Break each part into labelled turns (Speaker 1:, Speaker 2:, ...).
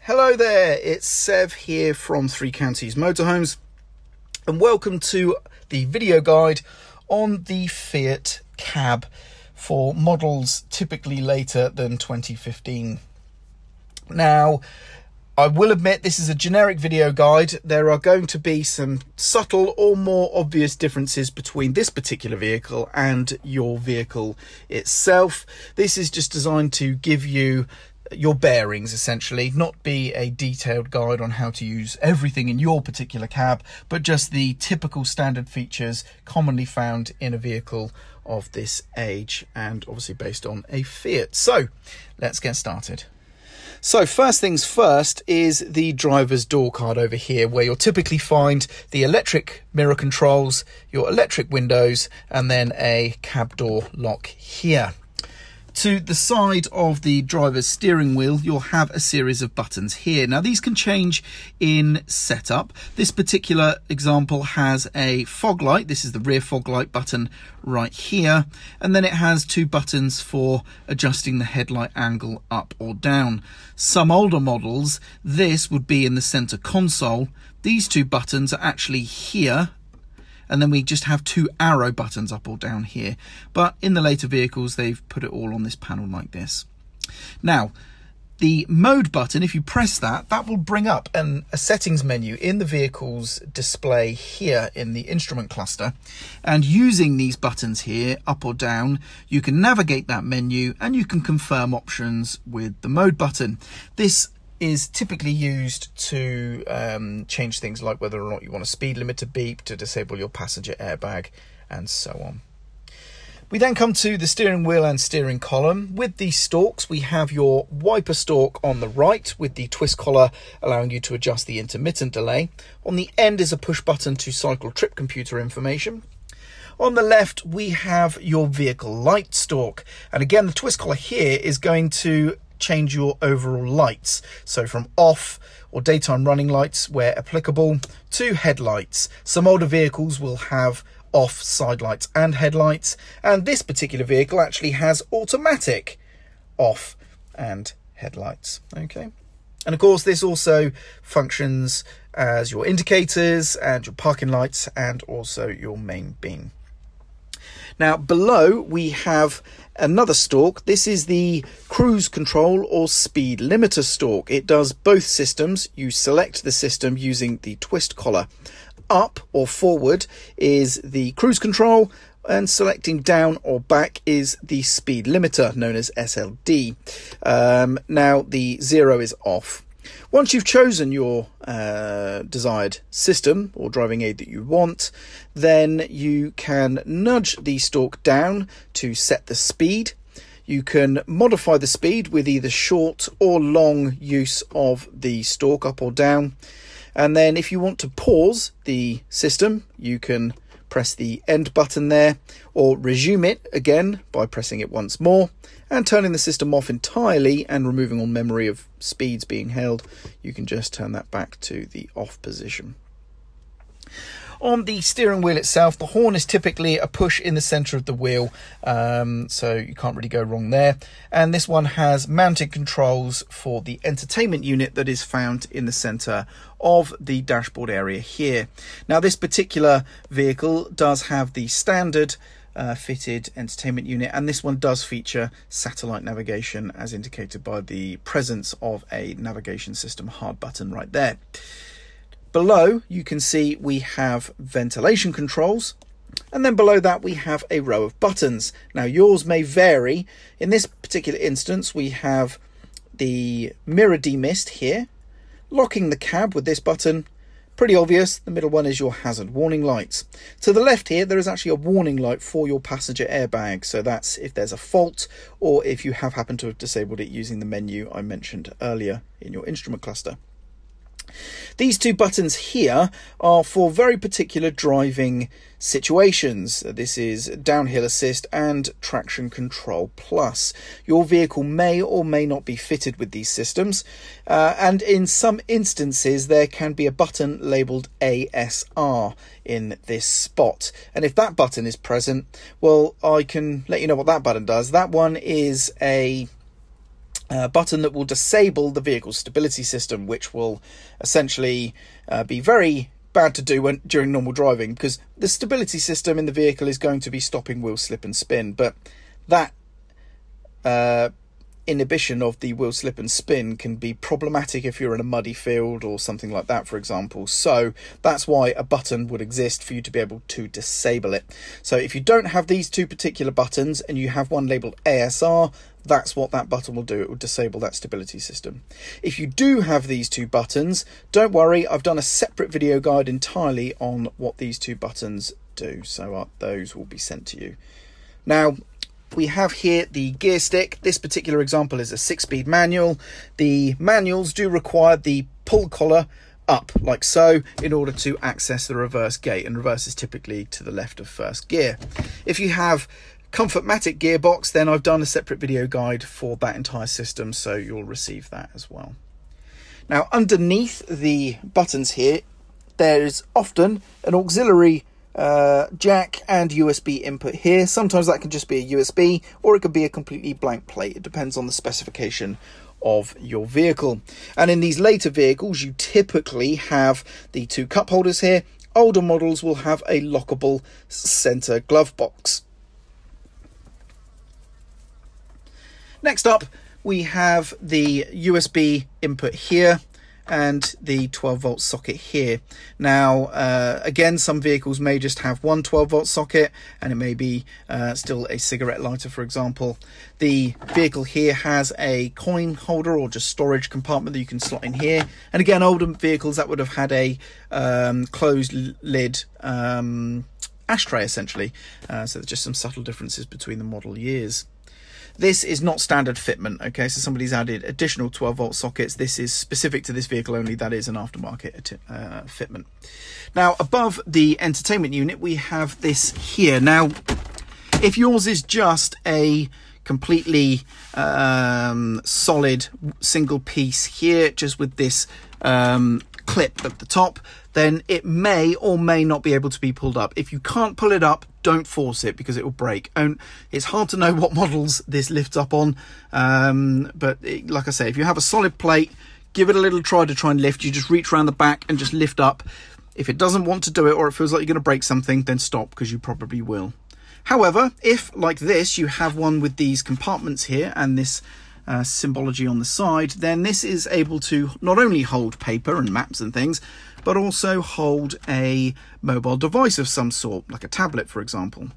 Speaker 1: Hello there, it's Sev here from Three Counties Motorhomes, and welcome to the video guide on the Fiat cab for models typically later than 2015. Now, I will admit this is a generic video guide. There are going to be some subtle or more obvious differences between this particular vehicle and your vehicle itself. This is just designed to give you your bearings, essentially, not be a detailed guide on how to use everything in your particular cab, but just the typical standard features commonly found in a vehicle of this age, and obviously based on a Fiat. So let's get started. So first things first is the driver's door card over here, where you'll typically find the electric mirror controls, your electric windows, and then a cab door lock here. To the side of the driver's steering wheel, you'll have a series of buttons here. Now, these can change in setup. This particular example has a fog light. This is the rear fog light button right here. And then it has two buttons for adjusting the headlight angle up or down. Some older models, this would be in the center console. These two buttons are actually here, and then we just have two arrow buttons up or down here. But in the later vehicles, they've put it all on this panel like this. Now, the mode button, if you press that, that will bring up a settings menu in the vehicle's display here in the instrument cluster. And using these buttons here, up or down, you can navigate that menu and you can confirm options with the mode button. This is typically used to change things like whether or not you want a speed limit to beep, to disable your passenger airbag, and so on. We then come to the steering wheel and steering column. With the stalks, we have your wiper stalk on the right with the twist collar allowing you to adjust the intermittent delay. On the end is a push button to cycle trip computer information. On the left, we have your vehicle light stalk. And again, the twist collar here is going to change your overall lights, so from off or daytime running lights where applicable to headlights. Some older vehicles will have off side lights and headlights, and this particular vehicle actually has automatic off and headlights. Okay, and of course this also functions as your indicators and your parking lights and also your main beam. Now below we have another stalk. This is the cruise control or speed limiter stalk. It does both systems. You select the system using the twist collar. Up or forward is the cruise control, and selecting down or back is the speed limiter, known as SLD. Now the 0 is off. Once you've chosen your desired system or driving aid that you want, then you can nudge the stalk down to set the speed. You can modify the speed with either short or long use of the stalk, up or down. And then if you want to pause the system, you can press the end button there, or resume it again by pressing it once more and turning the system off entirely and removing all memory of speeds being held. You can just turn that back to the off position. On the steering wheel itself, the horn is typically a push in the center of the wheel, so you can't really go wrong there. And this one has mounted controls for the entertainment unit that is found in the center of the dashboard area here. Now, this particular vehicle does have the standard fitted entertainment unit, and this one does feature satellite navigation as indicated by the presence of a navigation system hard button right there. Below, you can see we have ventilation controls, and then below that we have a row of buttons. Now, yours may vary. In this particular instance, we have the mirror demist here, locking the cab with this button. Pretty obvious. The middle one is your hazard warning lights. To the left here, there is actually a warning light for your passenger airbag. So that's if there's a fault or if you have happened to have disabled it using the menu I mentioned earlier in your instrument cluster. These two buttons here are for very particular driving situations. This is downhill assist and traction control plus. Your vehicle may or may not be fitted with these systems, and in some instances there can be a button labelled ASR in this spot, and if that button is present, well, I can let you know what that button does. That one is a button that will disable the vehicle stability system, which will essentially be very bad to do during normal driving, because the stability system in the vehicle is going to be stopping wheel slip and spin, but that inhibition of the wheel slip and spin can be problematic if you're in a muddy field or something like that, for example. So that's why a button would exist for you to be able to disable it. So if you don't have these two particular buttons and you have one labeled ASR, that's what that button will do. It will disable that stability system. If you do have these two buttons, don't worry, I've done a separate video guide entirely on what these two buttons do, so those will be sent to you. Now, we have here the gear stick. This particular example is a 6-speed manual. The manuals do require the pull collar up like so in order to access the reverse gate, and reverse is typically to the left of first gear. If you have Comfortmatic gearbox, then I've done a separate video guide for that entire system, so you'll receive that as well. Now, underneath the buttons here, there's often an auxiliary jack and USB input here. Sometimes that can just be a USB, or it could be a completely blank plate. It depends on the specification of your vehicle. And in these later vehicles, you typically have the two cup holders here. Older models will have a lockable center glove box. Next up, we have the USB input here and the 12-volt socket here. Now, again, some vehicles may just have one 12-volt socket, and it may be still a cigarette lighter, for example. The vehicle here has a coin holder or just storage compartment that you can slot in here. And again, older vehicles, that would have had a closed lid ashtray, essentially. So there's just some subtle differences between the model years. This is not standard fitment, okay, so somebody's added additional 12-volt sockets. This is specific to this vehicle only. That is an aftermarket fitment. Now, above the entertainment unit, we have this here. Now, if yours is just a completely solid single piece here, just with this clip at the top, then it may or may not be able to be pulled up. If you can't pull it up, don't force it, because it will break. And it's hard to know what models this lifts up on, but like I say, if you have a solid plate, give it a little try to try and lift. You just reach around the back and just lift up. If it doesn't want to do it, or it feels like you're going to break something, then stop, because you probably will. However, if like this, you have one with these compartments here and this symbology on the side, then this is able to not only hold paper and maps and things, but also hold a mobile device of some sort, like a tablet, for example.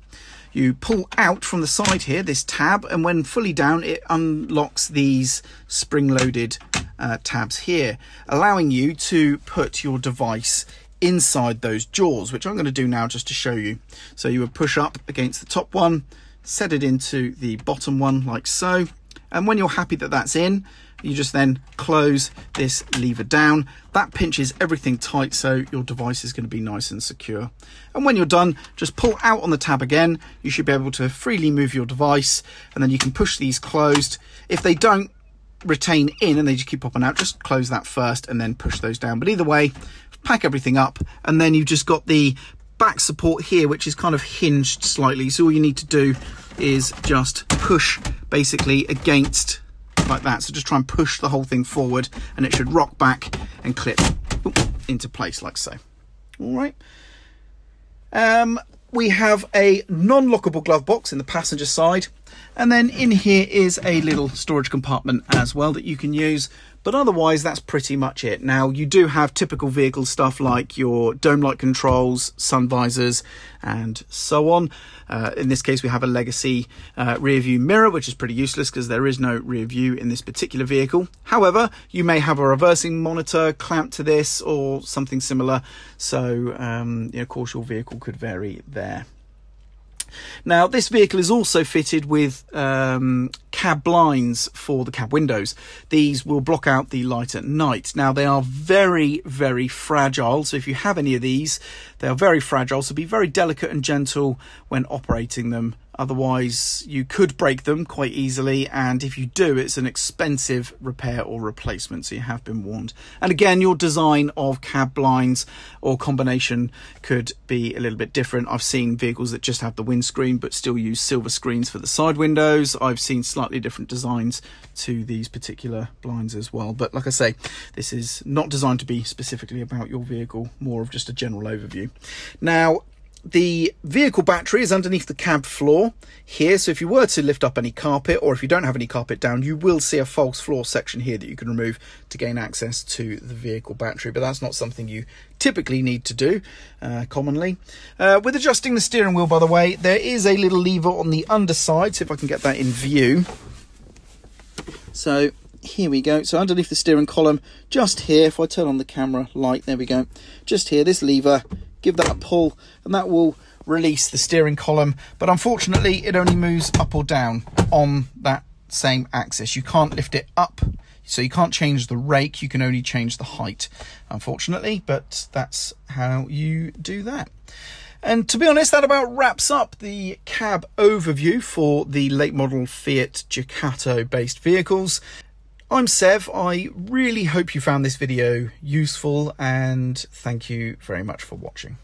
Speaker 1: You pull out from the side here this tab, and when fully down, it unlocks these spring-loaded tabs here, allowing you to put your device inside those jaws, which I'm going to do now just to show you. So you would push up against the top one, set it into the bottom one like so, and when you're happy that that's in, you just then close this lever down. That pinches everything tight, so your device is going to be nice and secure. And when you're done, just pull out on the tab again. You should be able to freely move your device, and then you can push these closed. If they don't retain in and they just keep popping out, just close that first and then push those down. But either way, pack everything up, and then you've just got the back support here, which is kind of hinged slightly. So all you need to do is just push basically against like that. So just try and push the whole thing forward, and it should rock back and clip into place like so. All right. We have a non-lockable glove box in the passenger side, and then in here is a little storage compartment as well that you can use. But otherwise, that's pretty much it. Now, you do have typical vehicle stuff like your dome light controls, sun visors, and so on. In this case, we have a legacy rear view mirror, which is pretty useless because there is no rear view in this particular vehicle. However, you may have a reversing monitor clamped to this or something similar. So, of course, your vehicle could vary there. Now, this vehicle is also fitted with cab blinds for the cab windows. These will block out the light at night. Now, they are very, very fragile. So if you have any of these, they are very fragile. So be very delicate and gentle when operating them. Otherwise, you could break them quite easily. And if you do, it's an expensive repair or replacement. So you have been warned. And again, your design of cab blinds or combination could be a little bit different. I've seen vehicles that just have the windscreen but still use silver screens for the side windows. I've seen slightly slightly different designs to these particular blinds as well. But like I say, this is not designed to be specifically about your vehicle, more of just a general overview. Now, the vehicle battery is underneath the cab floor here, so if you were to lift up any carpet, or if you don't have any carpet down, you will see a false floor section here that you can remove to gain access to the vehicle battery, but that's not something you typically need to do commonly. With adjusting the steering wheel, by the way, there is a little lever on the underside, so if I can get that in view. So here we go. So underneath the steering column, just here, if I turn on the camera light, there we go, just here, this lever, give that a pull, and that will release the steering column. But unfortunately, it only moves up or down on that same axis. You can't lift it up, so you can't change the rake. You can only change the height, unfortunately, but that's how you do that. And to be honest, that about wraps up the cab overview for the late model Fiat Ducato based vehicles. I'm Sev. I really hope you found this video useful, and thank you very much for watching.